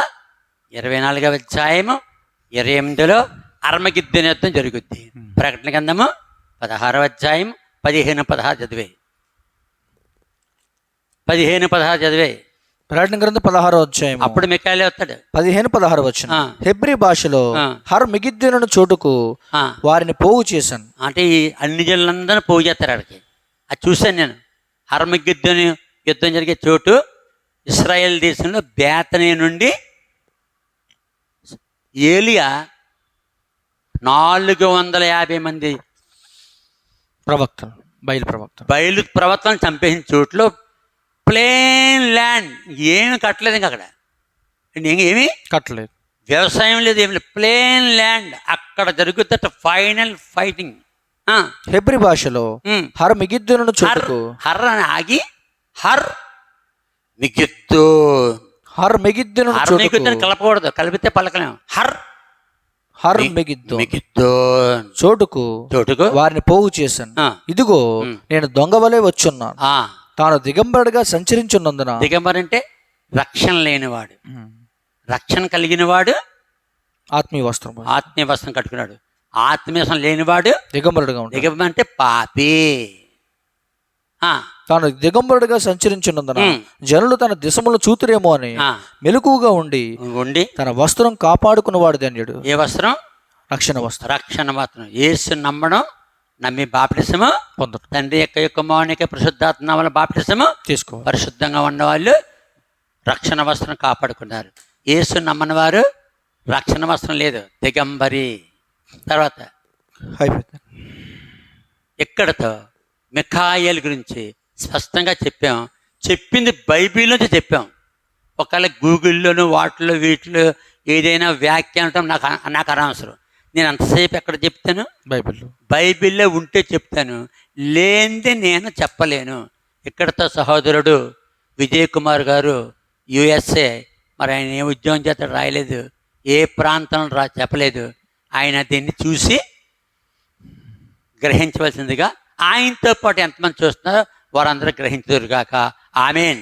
Speaker 2: 24వ అధ్యాయము 28లో అర్మగిద్దెను యుద్ధం జరుగుద్ది. ప్రకటన గ్రంథము 16వ అధ్యాయం 15-16 చదివే. 15-16 చదివే.
Speaker 1: ప్రకటన గ్రంథం 16వ అధ్యాయం.
Speaker 2: అప్పుడు మిఖాయేలు వస్తాడు.
Speaker 1: 15-16 వచనం. హెబ్రీ భాషలో హర్ మెగిద్దెను చోటుకు వారిని పోగు చేశాను.
Speaker 2: అంటే ఈ అన్ని జనులందరూ పోగు చేస్తారు ఆడికి. అది చూశాను నేను. హర్మగిద్దెను యుద్ధం జరిగే చోటు ఇశ్రాయేల్ దేశంలో బేతనీ నుండి ఏలియా 450 మంది
Speaker 1: ప్రవక్తలు, బయలు
Speaker 2: ప్రవక్తలను చంపేసిన చోట్లో ప్లేన్ ల్యాండ్, ఏమి కట్టలేదు. ఇంకా అక్కడ ఏమి
Speaker 1: కట్టలేదు,
Speaker 2: వ్యవసాయం లేదు, ఏమి లేదు, ప్లేన్ ల్యాండ్. అక్కడ జరుగుతున్న ఫైనల్ ఫైటింగ్.
Speaker 1: హెబ్రీ భాషలో హర్ మెగిద్దెను చోటుకు
Speaker 2: హర్ అని ఆగి హర్ మిగిద్దు,
Speaker 1: హర్ మెగిద్దెను
Speaker 2: కలపకూడదు, కలిపితే పలకలేము. హర్
Speaker 1: మెగిద్దు చోటుకు వారిని పోగు చేశాను. ఇదిగో నేను దొంగ వలె వచ్చున్నాను. తాను దిగంబరుడిగా సంచరించున్నందున.
Speaker 2: దిగంబరు అంటే రక్షణ లేనివాడు, రక్షణ కలిగిన వాడు
Speaker 1: ఆత్మీయ వస్త్రం
Speaker 2: కట్టుకున్నాడు. ఆత్మీయ వస్త్రం లేనివాడు
Speaker 1: దిగంబరుడుగా ఉంటాడు.
Speaker 2: దిగంబరు అంటే పాపి.
Speaker 1: తాను దిగంబరుడిగా సంచరించున్నందున జనులు తన దిశములను చూతురేమో అని మెలకువగా ఉండి తన వస్త్రం కాపాడుకున్నవాడు ధన్యుడు.
Speaker 2: ఏ వస్త్రం?
Speaker 1: రక్షణ వస్త్రం.
Speaker 2: రక్షణ వస్త్రం. యేసు నమ్మడం, నమ్మి బాప్టిసము
Speaker 1: పొందడం,
Speaker 2: తండ్రి యొక్క కుమారుని పరిశుద్ధాత్మ నామమున బాప్టిసము తీసుకో. పరిశుద్ధంగా ఉన్నవాళ్ళు రక్షణ వస్త్రం కాపాడుకున్నారు. యేసు నమ్మని వారు రక్షణ వస్త్రం లేదు, దిగంబరి. తర్వాత ఎక్కడతో మిఖాయేలు గురించి స్పష్టంగా చెప్పాం. చెప్పింది బైబిల్ నుంచి చెప్పాం. ఒకవేళ గూగుల్లోనూ వాటిలో వీటిలో ఏదైనా వ్యాఖ్యానం నాకు అనవసరం. నేను అంతసేపు ఎక్కడ చెప్తాను? బైబిల్లో ఉంటే చెప్తాను, లేనిది నేను చెప్పలేను. ఇక్కడతో సహోదరుడు విజయ్ కుమార్ గారు USA, మరి ఆయన ఏ ఉద్యోగం చేత రాయలేదు, ఏ ప్రాంతంలో చెప్పలేదు. ఆయన దీన్ని చూసి గ్రహించవలసిందిగా, ఆయనతో పాటు ఎంతమంది చూస్తున్నారో వారందరూ గ్రహించుదురుగాక. ఆమేన్.